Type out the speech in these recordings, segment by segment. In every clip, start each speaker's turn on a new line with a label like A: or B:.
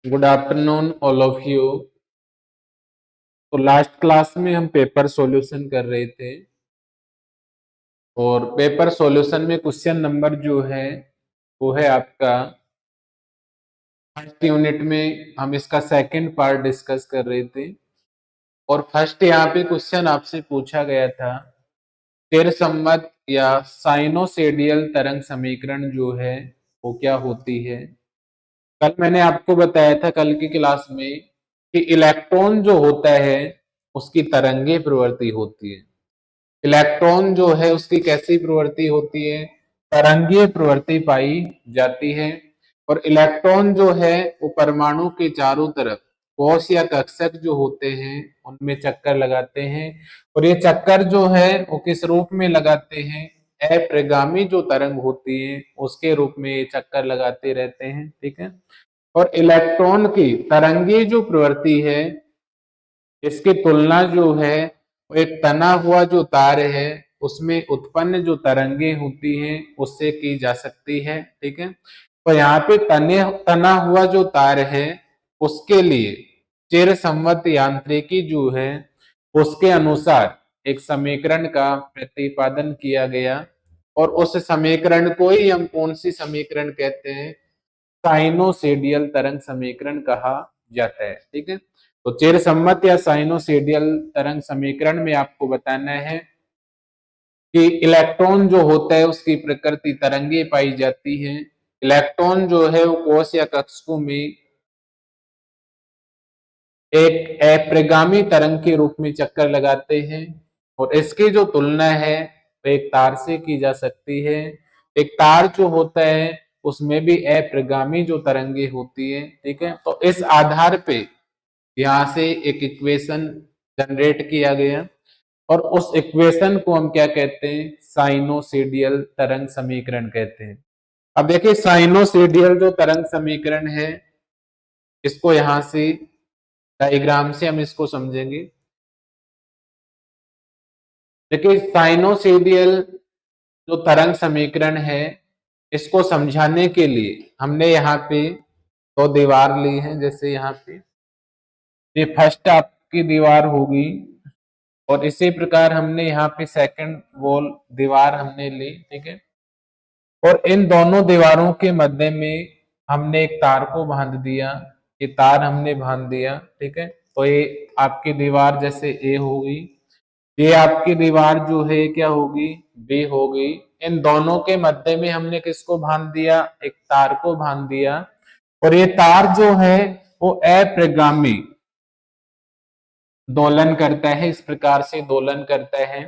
A: Good afternoon all of you. तो last class में हम पेपर सॉल्यूशन कर रहे थे और पेपर सॉल्यूशन में क्वेश्चन नंबर जो है वो है आपका फर्स्ट यूनिट में हम इसका सेकंड पार्ट डिस्कस कर रहे थे। और फर्स्ट यहाँ पे क्वेश्चन आपसे पूछा गया था तेरसम्मत या साइनोसोइडल तरंग समीकरण जो है वो क्या होती है। कल मैंने आपको बताया था कल की क्लास में कि इलेक्ट्रॉन जो होता है उसकी तरंगे प्रवृत्ति होती है। इलेक्ट्रॉन जो है उसकी कैसी प्रवृत्ति होती है, तरंगीय प्रवृत्ति पाई जाती है। और इलेक्ट्रॉन जो है वो परमाणु के चारों तरफ कोश या कक्षक जो होते हैं उनमें चक्कर लगाते हैं। और ये चक्कर जो है वो किस रूप में लगाते हैं, अप्रगामी जो तरंग होती है उसके रूप में ये चक्कर लगाते रहते हैं। ठीक है। और इलेक्ट्रॉन की तरंगीय जो प्रवृत्ति है इसकी तुलना जो है वो एक तना हुआ जो तार है उसमें उत्पन्न जो तरंगे होती हैं उससे की जा सकती है। ठीक है। तो यहाँ पे तना हुआ जो तार है उसके लिए चिरसम्मत यांत्रिकी जो है उसके अनुसार एक समीकरण का प्रतिपादन किया गया। और उस समीकरण को ही हम कौन सी समीकरण कहते हैं, साइनोसोइडल तरंग समीकरण कहा जाता है। ठीक है। तो चिरसम्मत या साइनोसोइडल तरंग समीकरण में आपको बताना है कि इलेक्ट्रॉन जो होता है उसकी प्रकृति तरंगे पाई जाती है। इलेक्ट्रॉन जो है वो कोश या कक्षकों में एक अप्रगामी तरंग के रूप में चक्कर लगाते हैं। और इसकी जो तुलना है वो एक तार से की जा सकती है। एक तार जो होता है उसमें भी अप्रगामी जो तरंगे होती है। ठीक है। तो इस आधार पे यहाँ से एक इक्वेशन जनरेट किया गया और उस इक्वेशन को हम क्या कहते हैं, साइनोसोइडल तरंग समीकरण कहते हैं। अब देखिए साइनोसोइडल जो तरंग समीकरण है इसको यहां से डायग्राम से हम इसको समझेंगे। देखिए साइनोसोइडल जो तरंग समीकरण है इसको समझाने के लिए हमने यहाँ पे दो दीवार ली है। जैसे यहाँ पे ये फर्स्ट आपकी दीवार होगी और इसी प्रकार हमने यहाँ पे सेकंड वॉल दीवार हमने ली। ठीक है। और इन दोनों दीवारों के मध्य में हमने एक तार को बांध दिया, ये तार हमने बांध दिया। ठीक है। तो ये आपकी दीवार जैसे ए होगी, ये आपकी दीवार जो है क्या होगी, बी होगी। इन दोनों के मध्य में हमने किसको बांध दिया, एक तार को बांध दिया। और ये तार जो है वो अप्रगामी दोलन करता है, इस प्रकार से दोलन करता है।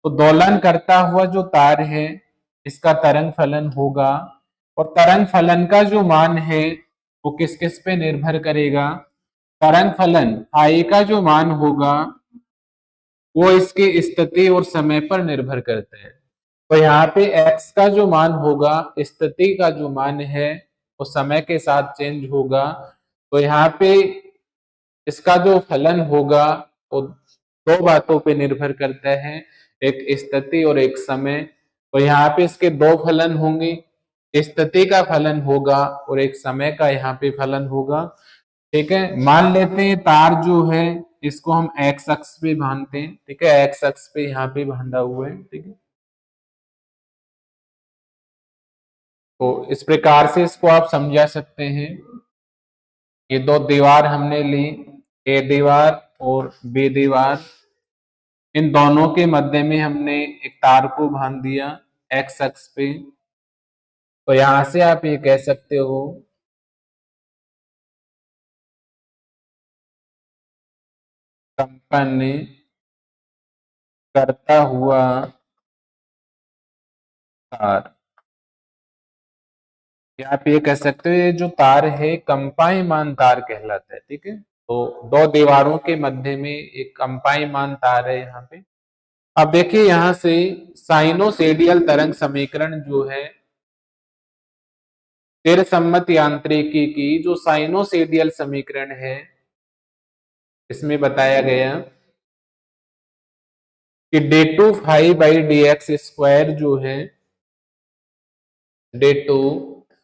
A: तो दोलन करता हुआ जो तार है इसका तरंग फलन होगा। और तरंग फलन का जो मान है वो किस किस पे निर्भर करेगा, तरंग फलन आई का जो मान होगा वो इसकी स्थिति और समय पर निर्भर करता है। तो यहाँ पे x का जो मान होगा, स्थिति का जो मान है वो समय के साथ चेंज होगा। तो यहाँ पे इसका जो फलन होगा वो दो बातों पे निर्भर करता है, एक स्थिति और एक समय। तो यहाँ पे इसके दो फलन होंगे, स्थिति का फलन होगा और एक समय का यहाँ पे फलन होगा। ठीक है। मान लेते हैं तार जो है इसको हम एक्स अक्ष पे बांधते हैं। ठीक है। एक्स अक्ष पे यहाँ पे बांधा हुआ है। ठीक है। तो इस प्रकार से इसको आप समझा सकते हैं। ये दो दीवार हमने ली, ए दीवार और बी दीवार, इन दोनों के मध्य में हमने एक तार को बांध दिया एक्स अक्ष पे। तो यहां से आप ये कह सकते हो कंपन करता हुआ तार, या आप ये कह सकते हो ये जो तार है कंपायमान तार कहलाता है। ठीक है। तो दो दीवारों के मध्य में एक कंपायमान तार है यहाँ पे। अब देखिए यहां से साइनोसोइडल तरंग समीकरण जो है चिरसम्मत यांत्रिकी की जो साइनोसोइडल समीकरण है इसमें बताया गया कि d two five by d x square जो है, d two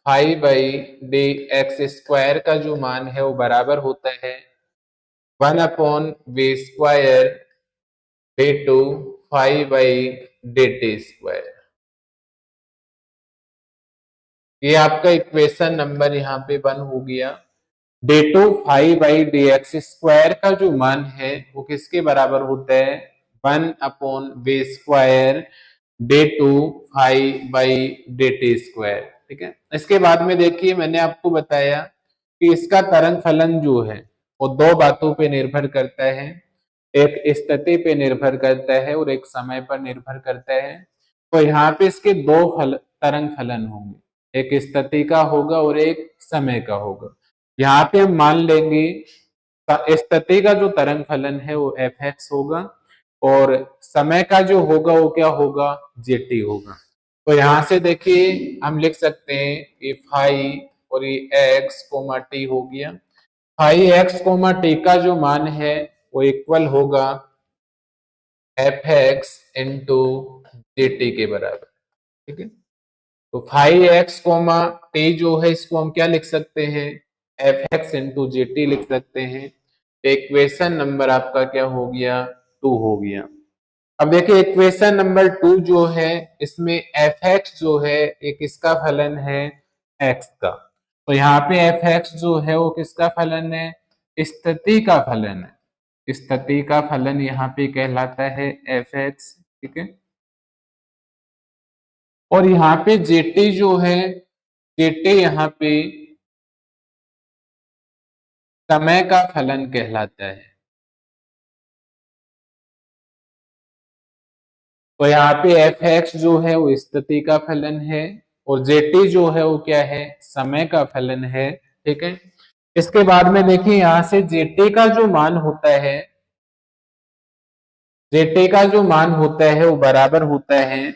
A: five by d x square का जो मान है वो बराबर होता है 1/v² d2 five by d t square. ये आपका इक्वेशन नंबर यहाँ पे 1 हो गया। d2 five by d x square का जो मान है वो किसके बराबर होता है 1/v² d2 five by d t square. ठीक है, इसके बाद में देखिए मैंने आपको बताया कि इसका तरंग फलन जो है वो दो बातों पे निर्भर करता है, एक स्थिति पे निर्भर करता है और एक समय पर निर्भर करता है। तो यहाँ पे इसके दो तरंग फलन होंगे, एक स्थिति का होगा और एक समय का होगा। यहाँ पे हम मान लेंगे स्थिति का जो तरंग फलन है वो एफ एक्स होगा और समय का जो होगा वो क्या होगा जेटी होगा। तो यहाँ से देखिए हम लिख सकते हैं ये फाइव और ये एक्स कोमा टी हो गया। फाइव एक्स कोमा टी का जो मान है वो इक्वल होगा एफ एक्स इंटू जे टी के बराबर। ठीक है, तो फाइव एक्स कोमा टी जो है इसको हम क्या लिख सकते हैं एफ एक्स इंटू जे टी लिख सकते हैं। इक्वेशन नंबर आपका क्या हो गया 2 हो गया। अब देखिए इक्वेशन नंबर 2 जो है इसमें एफ एक्स जो है एक किसका फलन है एक्स का। तो यहाँ पे एफ एक्स जो है वो किसका फलन है स्थिति का फलन है। स्थिति का फलन यहाँ पे कहलाता है एफ एक्स। ठीक है, और यहाँ पे जेटी जो है जेटी यहाँ पे समय का फलन कहलाता है। तो यहाँ पे एफ एक्स जो है वो स्थिति का फलन है और जेटी जो है वो क्या है समय का फलन है। ठीक है, इसके बाद में देखिए यहाँ से जेटी का जो मान होता है जेटी का जो मान होता है वो बराबर होता है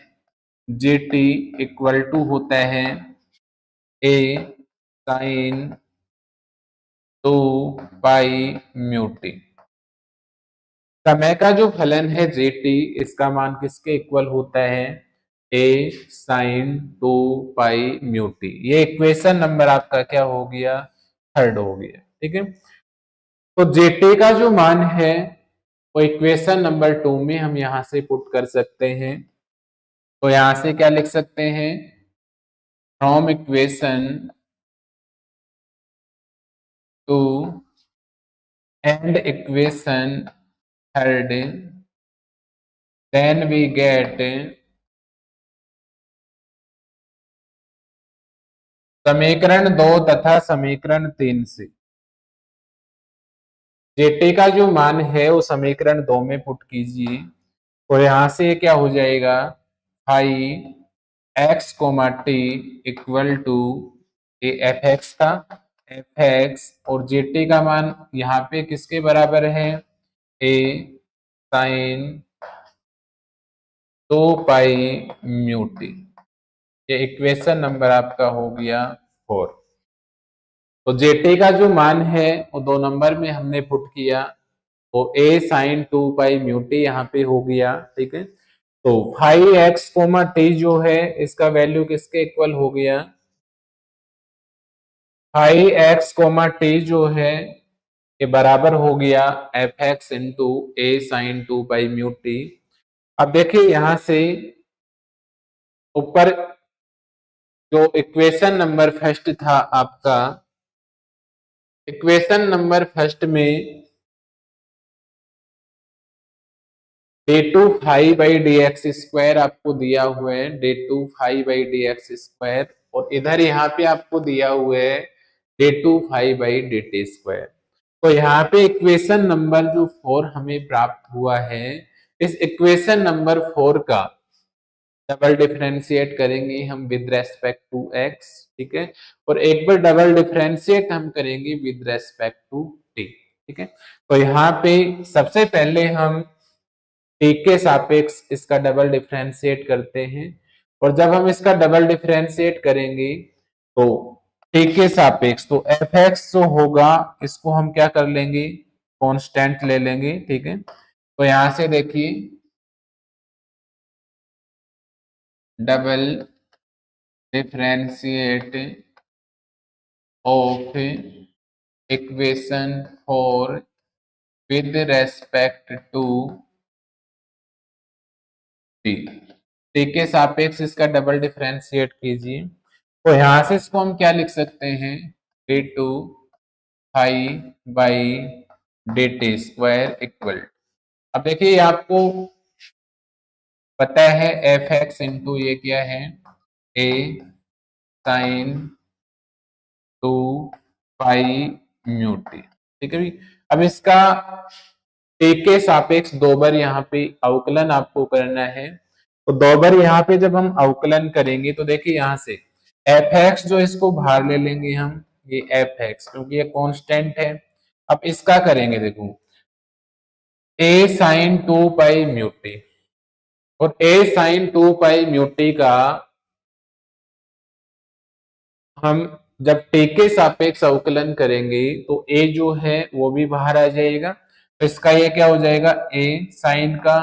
A: जेटी इक्वल टू होता है a sine 2 pi mu T. समय का जो फलन है जेटी इसका मान किसके इक्वल होता है a sine 2 pi mu t. ये इक्वेशन नंबर आपका क्या हो गया थर्ड हो गया। ठीक है, तो जेटी का जो मान है वो इक्वेशन नंबर 2 में हम यहां से पुट कर सकते हैं। तो यहां से क्या लिख सकते हैं from equation 2 and equation third then we get समीकरण 2 तथा समीकरण 3 से जेटी का जो मान है वो समीकरण 2 में पुट कीजिए। तो यहां से क्या हो जाएगा five x comma t equal to a f x का एफ एक्स और जेटी का मान यहाँ पे किसके बराबर है a sine 2 pi mu t. ये इक्वेशन नंबर आपका हो गया 4। तो जेटी का जो मान है वो 2 नंबर में हमने पुट किया तो ए साइन 2 पाई म्यू टी यहाँ पे हो गया। ठीक है, तो फाइव एक्स कोमा टी जो है इसका वैल्यू किसके इक्वल हो गया फाइव एक्स कोमा टी जो है ये बराबर हो गया F x into a sine 2 pi mu t. अब देखिए यहां से ऊपर जो इक्वेशन नंबर फर्स्ट था आपका इक्वेशन नंबर फर्स्ट में d2 five by d x square आपको दिया हुआ है d2 five by d x square और इधर यहाँ पे आपको दिया हुआ है d2 five by d t square. तो यहाँ पे इक्वेशन नंबर जो 4 हमें प्राप्त हुआ है इस इक्वेशन नंबर 4 का डबल डिफरेंशिएट करेंगे हम विद रेस्पेक्ट टू एक्स। ठीक है, और एक बार डबल डिफरेंशिएट हम करेंगे विद रेस्पेक्ट टू टी। ठीक है, तो यहाँ पे सबसे पहले हम टी के सापेक्ष इसका डबल डिफरेंशिएट करते हैं और जब हम इसका डबल डिफरेंशिएट करेंगे तो टी के सापेक्ष तो एफ एक्स जो होगा इसको हम क्या कर लेंगे कांस्टेंट ले लेंगे। ठीक है, तो यहां से देखिए double differentiate of equation for with respect to t. T के सापेक्ष इसका डबल डिफरेंशिएट कीजिए। तो यहां से इसको हम क्या लिख सकते हैं, d two pi by d t square equal. अब देखिए आपको पता है एफ एक्स इंटू ये क्या है, a sine two pi mu t. ठीक है भी। अब इसका टी के सापेक्ष दो बार यहाँ पे अवकलन आपको करना है। तो दो बार यहाँ पे जब हम अवकलन करेंगे तो देखिए यहाँ से एफ एक्स जो इसको बाहर ले लेंगे हम, ये एफ एक्स क्योंकि ये कांस्टेंट है। अब इसका करेंगे देखो a sine two pi mu t, और a sine two pi mu t का हम जब टी के सापेक्ष अवकलन करेंगे तो ए जो है वो भी बाहर आ जाएगा। तो इसका ये क्या हो जाएगा, ए साइन का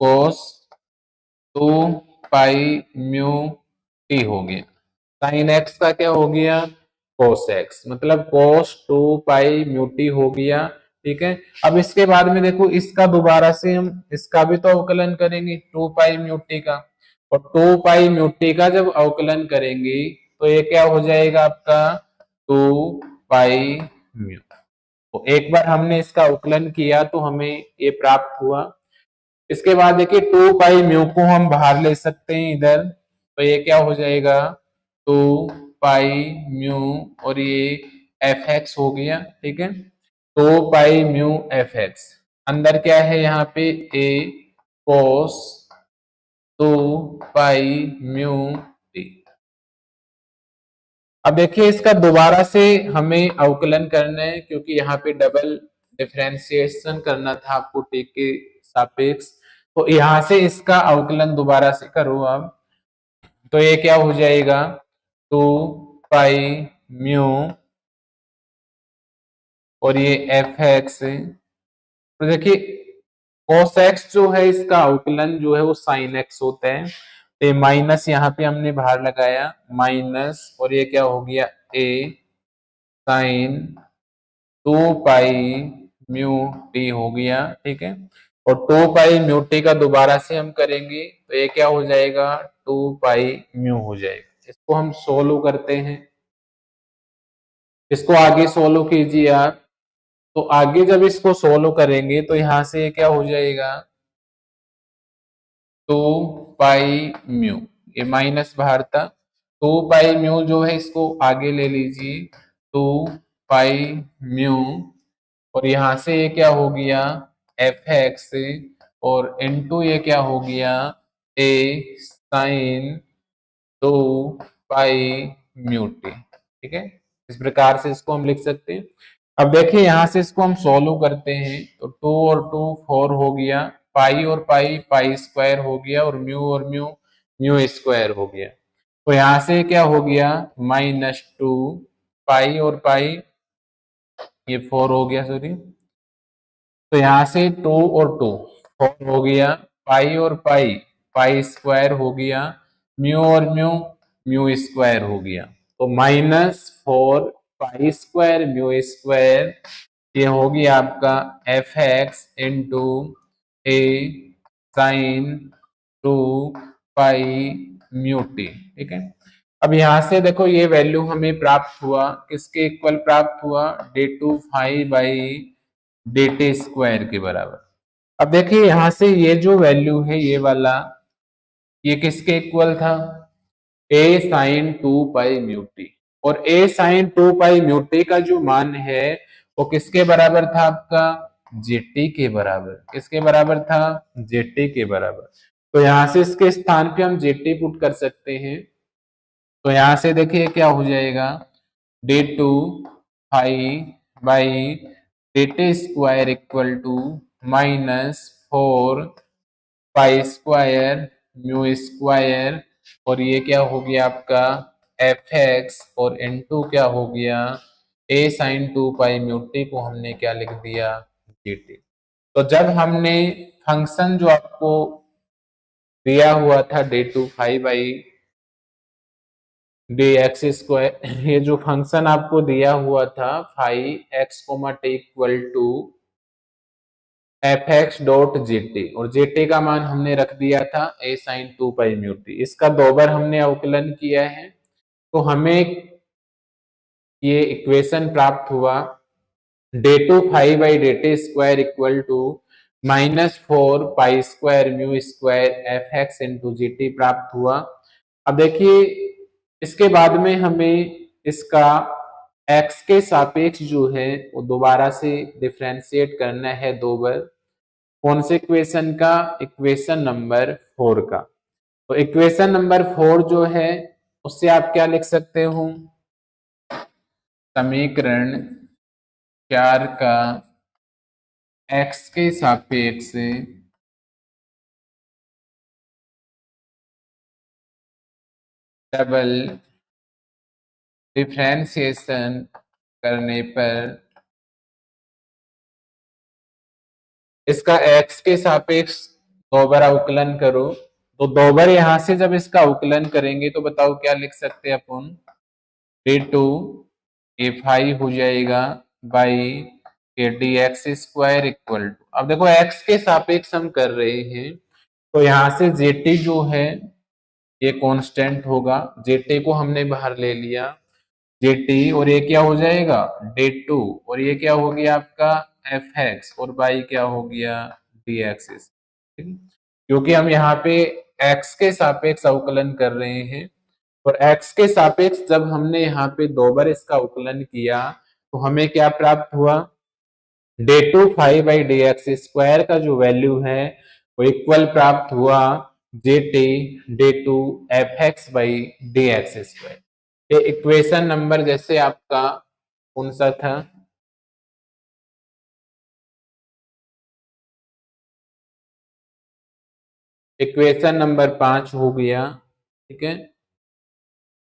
A: कोस टू पाई म्यू टी हो गया, साइन एक्स का क्या हो गया, कोस एक्स, मतलब कोस टू पाई म्यू टी हो गया। ठीक है। अब इसके बाद में देखो इसका दोबारा से हम इसका भी तो अवकलन करेंगे टू पाई म्यू टी का, और टू पाई म्यू टी का जब अवकलन करेंगे तो ये क्या हो जाएगा आपका टू पाई म्यू। तो एक बार हमने इसका अवकलन किया तो हमें ये प्राप्त हुआ। इसके बाद देखिए टू पाई म्यू को हम बाहर ले सकते हैं इधर, तो ये क्या हो जाएगा टू पाई म्यू, और ये एफ एक्स हो गया। ठीक है। Two pi mu f x, अंदर क्या है यहाँ पे a cos two pi mu t. अब देखिए इसका दोबारा से हमें अवकलन करना है क्योंकि यहाँ पे डबल डिफरेंशिएशन करना था आपको टी के सापेक्ष। तो यहां से इसका अवकलन दोबारा से करो अब, तो ये क्या हो जाएगा टू पाई म्यू, और ये एफ एक्स। तो देखिए cos x जो है इसका अवकलन जो है वो sin x होता है। तो माइनस यहाँ पे हमने बाहर लगाया माइनस, और ये क्या हो गया a sign two pi mu T हो गया। ठीक है। और टू पाई म्यू टी का दोबारा से हम करेंगे तो ये क्या हो जाएगा टू पाई म्यू हो जाएगा। इसको हम सोल्व करते हैं, इसको आगे सोल्व कीजिए आप। तो आगे जब इसको सोल्व करेंगे तो यहां से ये क्या हो जाएगा टू पाई म्यू, ये माइनस बाहर था, टू पाई म्यू जो है इसको आगे ले लीजिए टू पाई म्यू, और यहां से ये क्या हो गया एफ एक्स, और इनटू ये क्या हो गया a sine two pi mu t. ठीक है। इस प्रकार से इसको हम लिख सकते हैं। अब देखिए यहां से इसको हम सोल्व करते हैं तो टू और टू फोर हो गया, पाई और पाई पाई स्क्वायर हो गया, और म्यू म्यू स्क्वायर हो गया। तो यहां से क्या हो गया माइनस टू, पाई और पाई ये फोर हो गया सॉरी, तो यहां से टू और टू फोर हो गया, पाई और पाई पाई स्क्वायर हो गया, म्यू और म्यू म्यू स्क्वायर हो गया। तो minus four pi square mu square, ये हो गया आपका f x into a sine two pi mu t. ठीक है। अब यहां से देखो ये वैल्यू हमें प्राप्त हुआ, किसके इक्वल प्राप्त हुआ d two five by d t square के बराबर। अब देखिए यहां से ये जो वैल्यू है ये वाला, ये किसके इक्वल था a sine two pi mu t, और a sine two pi mu t का जो मान है वो किसके बराबर था आपका जेटी के बराबर। किसके बराबर था जेटी के बराबर। तो यहां से इसके स्थान पे हम जेटी पुट कर सकते हैं। तो यहां से देखिए क्या हो जाएगा d two five by d t square equal to minus four pi square mu square, और ये क्या हो गया आपका एफ एक्स, और इन टू क्या हो गया a sine two pi mu t को हमने क्या लिख दिया जी टी। तो जब हमने फंक्शन जो आपको दिया हुआ था d two five by d x square, ये जो फंक्शन आपको दिया हुआ था five x comma t equal to f x dot g t, और जी टी का मान हमने रख दिया था a sine two pi mu t. इसका दो बार हमने अवकलन किया है, तो हमें ये इक्वेशन प्राप्त हुआ d two five by d t square equal to minus four pi square mu square f x into g t प्राप्त हुआ। अब देखिए इसके बाद में हमें इसका x के सापेक्ष जो है वो दोबारा से डिफरेंशिएट करना है दो बार। कौन से इक्वेशन का? इक्वेशन नंबर फोर का। तो इक्वेशन नंबर फोर जो है उससे आप क्या लिख सकते हो? समीकरण चार का x के सापेक्ष डबल डिफरेंशिएशन करने पर इसका x के सापेक्ष दो बार अवकलन करो। तो दो बार यहां से जब इसका अवकलन करेंगे तो बताओ क्या लिख सकते हैं अपन? ए टू ए फाइव हो जाएगा by a d x square equal to, अब देखो x के सापेक्ष हम कर रहे हैं तो यहां से जे टी जो है ये कांस्टेंट होगा, जे टी को हमने बाहर ले लिया, जे टी और ये क्या हो जाएगा? डे टू, और ये क्या हो गया आपका? एफ एक्स, और बाई क्या हो गया? D x. क्योंकि हम यहाँ पे x के सापेक्ष अवकलन कर रहे हैं, और x के सापेक्ष जब हमने यहाँ पे दो बार इसका अवकलन किया तो हमें क्या प्राप्त हुआ? D two five by d x square का जो वैल्यू है वो इक्वल प्राप्त हुआ j t d two f x by d x square. ये इक्वेशन नंबर जैसे आपका कौन सा था? इक्वेशन नंबर पांच हो गया, ठीक है।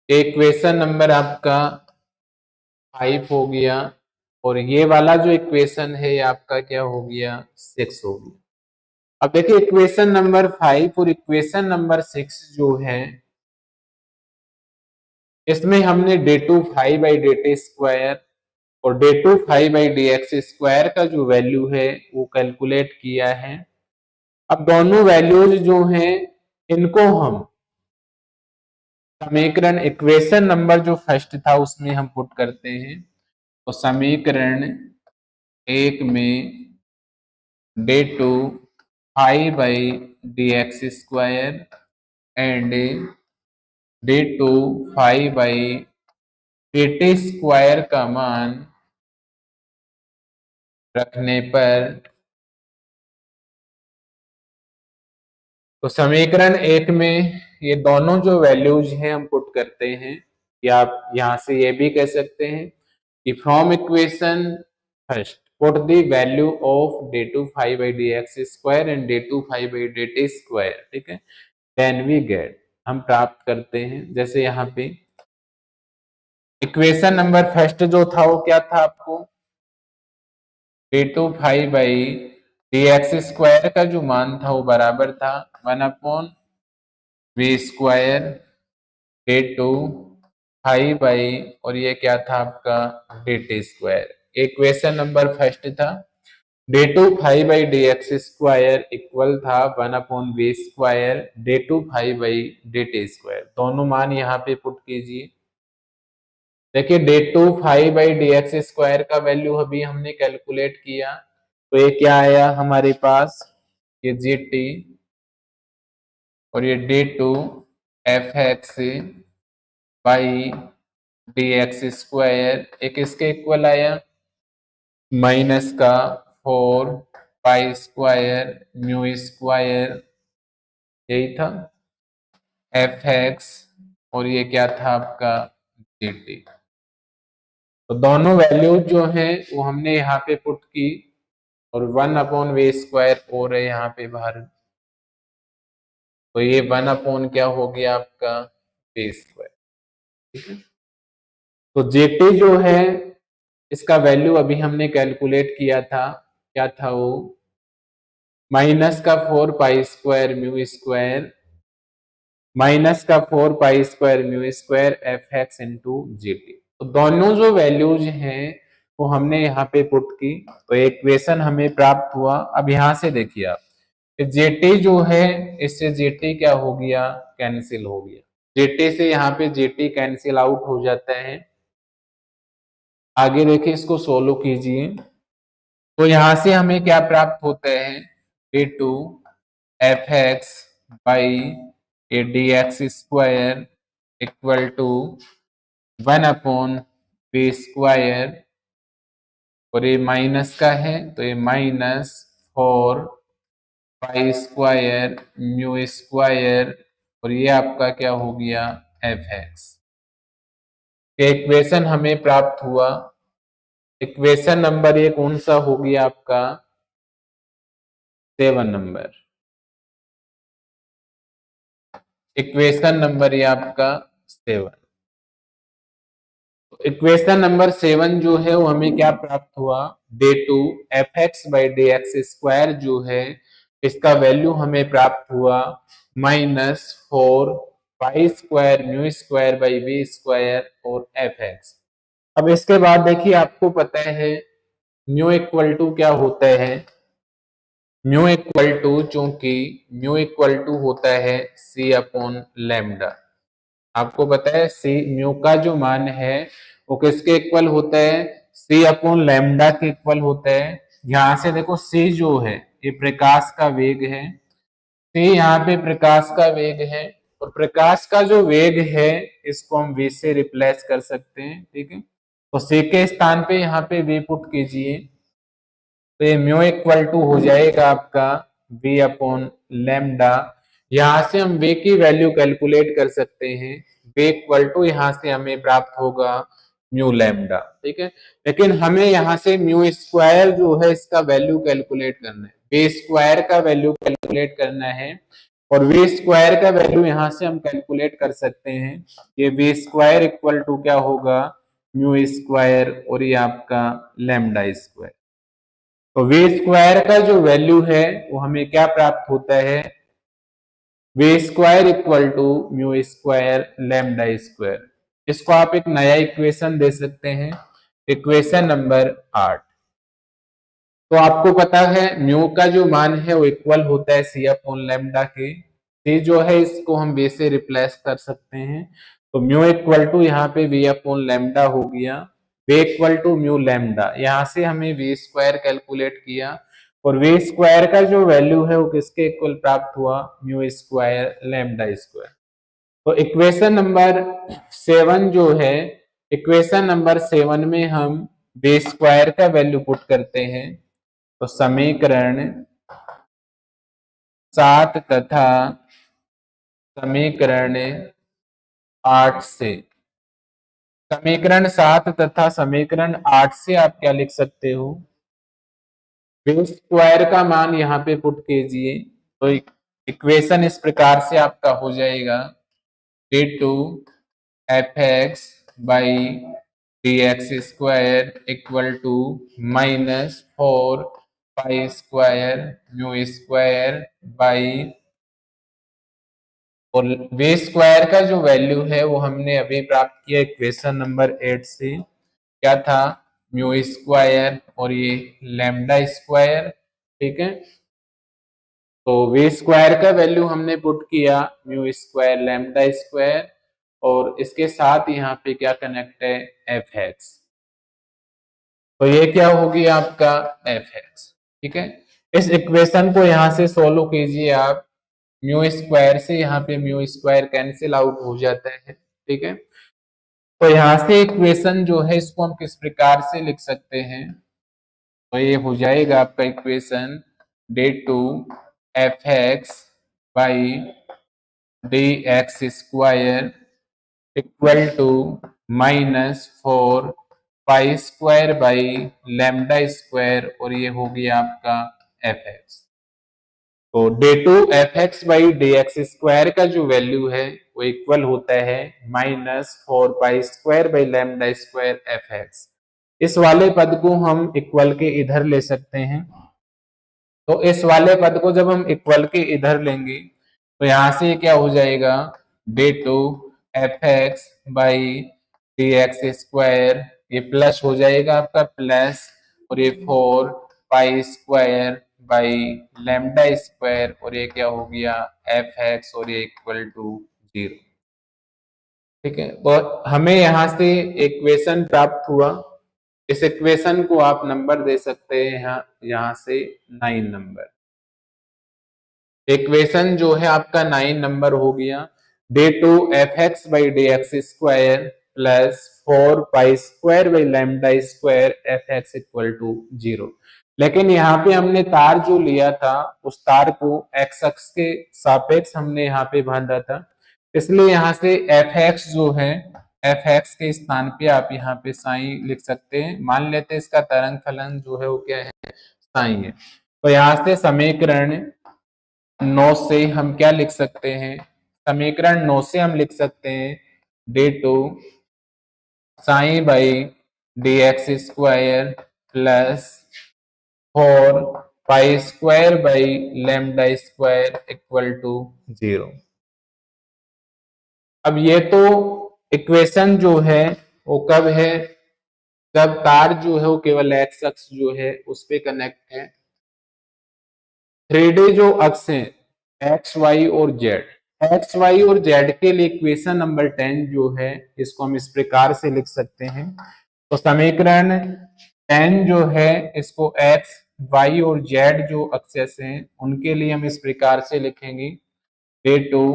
A: इक्वेशन नंबर आपका फाइव हो गया, और ये वाला जो इक्वेशन है ये आपका क्या हो गया? सिक्स हो गया। अब देखिए इक्वेशन नंबर फाइव और इक्वेशन नंबर सिक्स जो है इसमें हमने d two five by d t square और d two five by d x square का जो वैल्यू है वो कैलकुलेट किया है। अब दोनों वैल्यूज जो हैं इनको हम समीकरण इक्वेशन नंबर जो फर्स्ट था उसमें हम पुट करते हैं। तो समीकरण एक में d two five by d x square and d two five by d t square का मान रखने पर, तो समीकरण एक में ये दोनों जो वैल्यूज हैं हम पुट करते हैं, या आप यहां से ये भी कह सकते हैं कि from equation first put the value of d two five by d x square and d two five by d t square, ठीक है। देन वी गेट, हम प्राप्त करते हैं, जैसे यहाँ पे इक्वेशन नंबर फर्स्ट जो था वो क्या था आपको? D two five by d x square का जो मान था वो बराबर था one upon v square d two five by, और ये क्या था आपका? D t square. Equation number first था d two five by d x square equal था one upon v square d two five by d t square. दोनों मान यहाँ पे पुट कीजिए। देखिए d two five by d x square का value अभी हमने कैलकुलेट किया, तो ये क्या आया हमारे पास? ये जी टी, और ये d two f x by d x square एक इसके इक्वल आया माइनस का four pi square mu square, यही था एफ एक्स, और ये क्या था आपका? G t. तो दोनों वैल्यूज जो हैं वो हमने यहाँ पे पुट की, और वन अपॉन वे स्क्वायर और है यहाँ पे बाहर, तो ये वन अपॉन क्या हो गया आपका? वे स्क्वायर, ठीक है। तो जेटी जो है इसका वैल्यू अभी हमने कैलकुलेट किया था, क्या था वो? माइनस का four pi square mu square minus का 4 pi square mu square f x into g t. तो दोनों जो वैल्यूज हैं वो हमने यहाँ पे पुट की, तो इक्वेशन हमें प्राप्त हुआ। अब यहाँ से देखिए आप, जेटी जो है इससे जेटी क्या हो गया, कैंसिल हो गया। जेटी से यहाँ पे जेटी कैंसिल आउट हो जाता है। आगे देखिए, इसको सोल्व कीजिए तो यहाँ से हमें क्या प्राप्त होता है, a two f x by a d x square equal to 1 b square, और ये माइनस का है तो ये minus 4 pi square mu square, और ये आपका क्या हो गया, एफ एक्स। इक्वेशन हमें प्राप्त हुआ। इक्वेशन नंबर ये कौन सा हो गया आपका, 7 नंबर। इक्वेशन नंबर ये आपका 7। इक्वेशन नंबर 7 जो है वो हमें क्या प्राप्त हुआ, d two f x by d x square जो है इसका वैल्यू हमें प्राप्त हुआ -4 pi square mu square by v square और एफ एक्स। अब इसके बाद देखिए, आपको पता है म्यू इक्वल टू क्या होता है, म्यू इक्वल टू, चूंकि म्यू इक्वल टू होता है सी अपॉन लैम्डा। आपको पता है सी म्यू का जो मान है वो किसके इक्वल होता है, सी अपॉन लैम्डा के इक्वल होता है। यहां से देखो सी जो है ये प्रकाश का वेग है, सी यहाँ पे प्रकाश का वेग है, और प्रकाश का जो वेग है इसको हम v से रिप्लेस कर सकते हैं, ठीक है। तो सी के स्थान पे यहाँ पे v पुट कीजिए, तो ये म्यू इक्वल टू हो जाएगा आपका v अपॉन लैम्डा। यहाँ से हम v की वैल्यू कैलकुलेट कर सकते हैं, v इक्वल टू यहाँ से हमें प्राप्त होगा म्यू लैम्डा, ठीक है। लेकिन हमें यहाँ से म्यू स्क्वायर जो है इसका वैल्यू कैलकुलेट करना है, v स्क्वायर का वैल्यू कैलकुलेट करना है, और v स्क्वायर का वैल्यू यहाँ से हम कैलकुलेट कर सकते हैं। ये v स्क्वायर इक्वल टू क्या होगा, म्यू स्क्वायर और ये आपका लैम्डा स्क्वायर। तो वी स्क्वायर का जो वैल्यू है वो हमें क्या प्राप्त होता है, v square equal to mu square lambda square. इसको आप एक नया इक्वेशन दे सकते हैं, इक्वेशन नंबर 8। तो आपको पता है म्यू का जो मान है वो इक्वल होता है सी अपॉन लैम्डा के। सी जो है इसको हम वी से रिप्लेस कर सकते हैं, तो म्यू इक्वल टू यहाँ पे वी अपॉन लैम्डा हो गया, v equal to mu lambda. यहाँ से हमें वी स्क्वायर कैलकुलेट किया, और वी स्क्वायर का जो वैल्यू है वो किसके इक्वल प्राप्त हुआ, म्यू स्क्वायर लैम्डा स्क्वायर। तो इक्वेशन नंबर 7 जो है, इक्वेशन नंबर 7 में हम वी स्क्वायर का वैल्यू पुट करते हैं, तो समीकरण 7 तथा समीकरण 8 से, समीकरण 7 तथा समीकरण 8 से आप क्या लिख सकते हो, वी स्क्वायर का मान यहाँ पे पुट कीजिए, तो इक्वेशन इस प्रकार से आपका हो जाएगा, d two f x by d x square equal to -4 pi square mu square by, और वी स्क्वायर का जो वैल्यू है वो हमने अभी प्राप्त किया इक्वेशन नंबर 8 से, क्या था, म्यू स्क्वायर और ये लैम्डा स्क्वायर, ठीक है। तो वी स्क्वायर का वैल्यू हमने पुट किया म्यू स्क्वायर लैम्डा स्क्वायर, और इसके साथ यहाँ पे क्या कनेक्ट है, एफ एक्स। तो ये क्या होगी आपका एफ एक्स, ठीक है। इस इक्वेशन को यहाँ से सोल्व कीजिए आप, म्यू स्क्वायर से यहाँ पे म्यू स्क्वायर कैंसिल आउट हो जाता है, ठीक है। तो यहाँ से इक्वेशन जो है इसको हम किस प्रकार से लिख सकते हैं, तो ये हो जाएगा आपका equation d two f x by d x square equal to -4 pi square by lambda square, और ये हो गया आपका एफ एक्स। तो d two f x by d x square का जो वैल्यू है वो इक्वल होता है -4 pi square by lambda square f x. इस वाले पद को हम इक्वल के इधर ले सकते हैं, तो इस वाले पद को जब हम इक्वल के इधर लेंगे तो यहां से क्या हो जाएगा, d two f x by d x square, ये प्लस हो जाएगा आपका प्लस, और ये 4 pi square by lambda square, और ये क्या हो गया एफ एक्स, और ये इक्वल टू 0। ठीक है, और हमें यहाँ से इक्वेशन प्राप्त हुआ। इस इक्वेशन को आप नंबर दे सकते हैं यहाँ से 9 नंबर। इक्वेशन जो है आपका 9 नंबर हो गया। D two f x by d x square plus 4 pi square by lambda square f x equal to 0। लेकिन यहाँ पे हमने तार जो लिया था उस तार को एक्स अक्ष के सापेक्ष हमने यहाँ पे बांधा था, इसलिए यहाँ से एफ एक्स जो है एफ एक्स के स्थान पे आप यहाँ पे साइन लिख सकते हैं। मान लेते हैं इसका तरंग फलन जो है वो क्या है, साइन है। तो यहाँ से समीकरण 9 से हम क्या लिख सकते हैं, समीकरण 9 से हम लिख सकते हैं d two sine by d x square plus 4 pi square by lambda square equal to 0। अब ये तो इक्वेशन जो है वो कब है, जब तार जो है वो केवल एक्स अक्ष जो है उस पे कनेक्ट है। 3D जो अक्ष है एक्स वाई और जेड, एक्स वाई और जेड के लिए इक्वेशन नंबर 10 जो है इसको हम इस प्रकार से लिख सकते हैं। तो समीकरण 10 जो है इसको एक्स वाई और जेड जो अक्षेस हैं उनके लिए हम इस प्रकार से लिखेंगे d two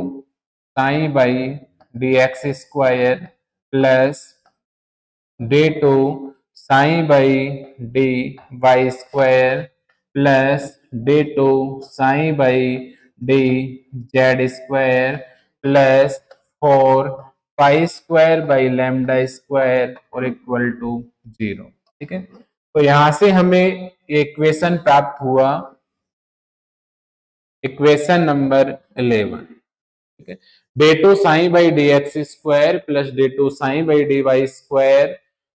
A: sine by d x square plus d two sine by d y square plus d two sine by d z square plus 4 pi square by lambda square और इक्वल टू 0। ठीक है, तो यहां से हमें equation प्राप्त हुआ, equation number 11। ठीक है, d two sine by d x square plus d two sine by d y square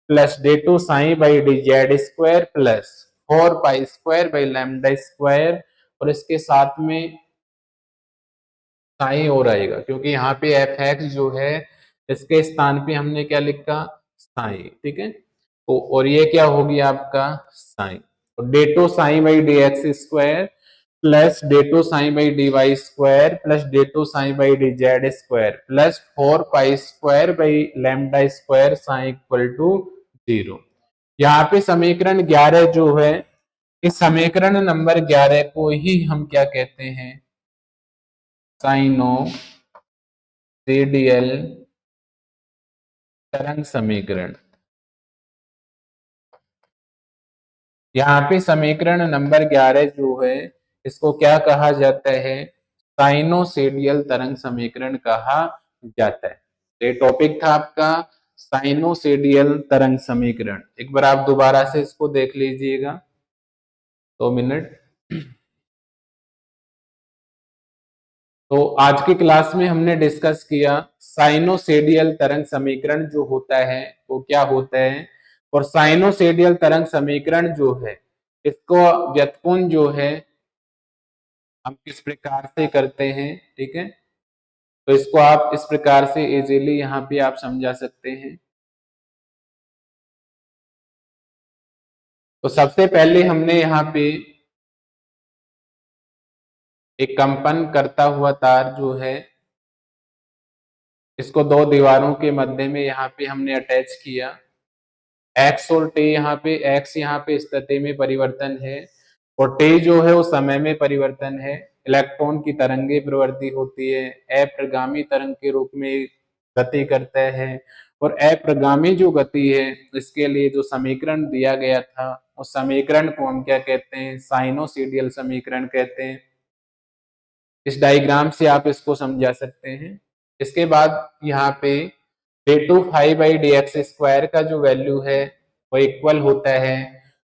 A: plus d two sine by d z square plus 4 pi square by lambda square, और इसके साथ में sign और आएगा क्योंकि यहाँ पे एफ एक्स जो है इसके स्थान पे हमने क्या लिखा, साइन। ठीक है, तो और ये क्या हो गया आपका साइन, और d two sine by d x square plus d two sine by d y square plus d two sine by d z square plus 4 pi square by lambda square sine equal to 0। यहाँ पे समीकरण 11 जो है, इस समीकरण number 11 को ही हम क्या कहते हैं, साइनोसोइडल तरंग समीकरण। यहाँ पे समीकरण नंबर 11 जो है इसको क्या कहा जाता है, साइनोसोइडल तरंग समीकरण कहा जाता है। ये टॉपिक था आपका साइनोसोइडल तरंग समीकरण। एक बार आप दोबारा से इसको देख लीजिएगा, 2 मिनट। तो आज की क्लास में हमने डिस्कस किया साइनोसोइडल तरंग समीकरण जो होता है वो क्या होता है, और साइनोसोइडल तरंग समीकरण जो है इसको व्युत्पन्न जो है हम किस प्रकार से करते हैं। ठीक है, तो इसको आप इस प्रकार से इजीली यहाँ पे आप समझा सकते हैं। तो सबसे पहले हमने यहाँ पे एक कंपन करता हुआ तार जो है इसको 2 दीवारों के मध्य में यहाँ पे हमने अटैच किया। एक्स और टी यहाँ पे, एक्स यहाँ पे स्थिति में परिवर्तन है और टी जो है वो समय में परिवर्तन है। इलेक्ट्रॉन की तरंगे प्रवृत्ति होती है, अप्रगामी तरंग के रूप में गति करता है, और अप्रगामी जो गति है इसके लिए जो समीकरण दिया गया था उस समीकरण को हम क्या कहते हैं, साइनोसोइडल समीकरण कहते हैं। इस डायग्राम से आप इसको समझा सकते हैं। इसके बाद यहाँ पे d two 5 by d x square का जो वैल्यू है वो इक्वल होता है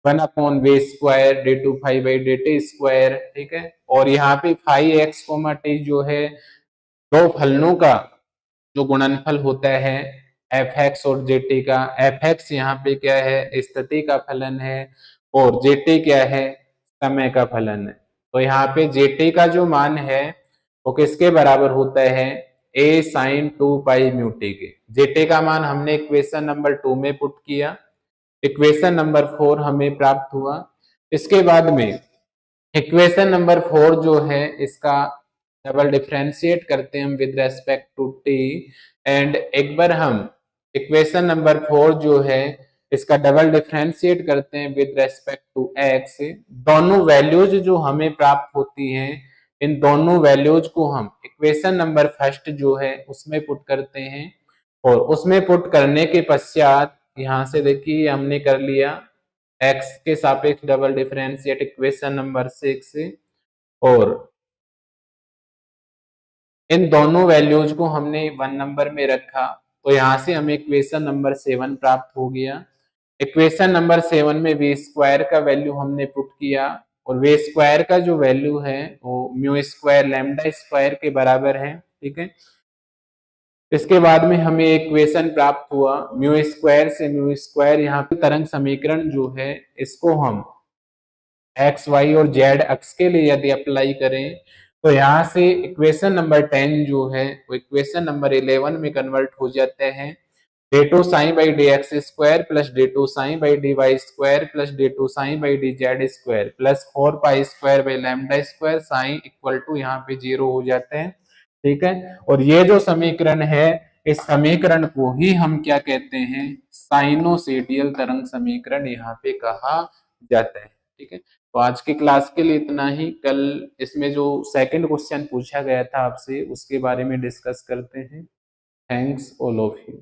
A: 1/v² d two 5 by d t square. ठीक है, और यहाँ पे 5x, टी जो है दो फलनों का जो गुणनफल होता है एफ एक्स और जे टी का। एफ एक्स यहाँ पे क्या है, स्थिति का फलन है, और जे टी क्या है, समय का फलन है। तो यहाँ पे जे टी का जो मान है वो किसके बराबर होता है, a sine 2 pi mu T के। जेटे का मान हमने इक्वेशन नंबर 2 में पुट किया, इक्वेशन नंबर 4 हमें प्राप्त हुआ। इसके बाद में इक्वेशन नंबर 4 जो है इसका डबल डिफरेंशिएट करते हैं हम with respect to t, and एक बार हम इक्वेशन नंबर 4 जो है इसका डबल डिफरेंशिएट करते हैं विद रेस्पेक्ट टू एक्स। दोनों वैल्यूज जो हमें प्राप्त होती हैं, इन दोनों वैल्यूज को हम इक्वेशन नंबर फर्स्ट जो है उसमें पुट करते हैं, और उसमें पुट करने के पश्चात यहां से देखिए हमने कर लिया x के सापेक्ष डबल डिफरेंशिएट इक्वेशन नंबर 6, और इन दोनों वैल्यूज को हमने 1 नंबर में रखा, तो यहां से हमें इक्वेशन नंबर 7 प्राप्त हो गया। इक्वेशन नंबर 7 में वी स्क्वायर का वैल्यू हमने पुट किया, और वी स्क्वायर का जो वैल्यू है वो म्यू स्क्वायर लैम्डा स्क्वायर के बराबर है, ठीक है। इसके बाद में हमें इक्वेशन प्राप्त हुआ म्यू स्क्वायर से म्यू स्क्वायर, यहाँ पे तरंग समीकरण जो है इसको हम एक्स वाई और जेड अक्ष के लिए यदि अप्लाई करें तो यहाँ से इक्वेशन नंबर 10 जो है वो इक्वेशन नंबर 11 में कन्वर्ट हो जाते हैं। D two sine by d x square plus d two sine by d y square plus d two sine by d z square plus 4 pi square by lambda square sine equal to यहाँ पे 0 हो जाते हैं, ठीक है। और ये जो समीकरण है इस समीकरण को ही हम क्या कहते हैं, साइनोसोइडल तरंग समीकरण यहाँ पे कहा जाता है, ठीक है। तो आज की क्लास के लिए इतना ही। कल इसमें जो सेकंड क्वेश्चन पूछा गया था आपसे उसके बारे में डिस्कस करते हैं। Thanks all of you.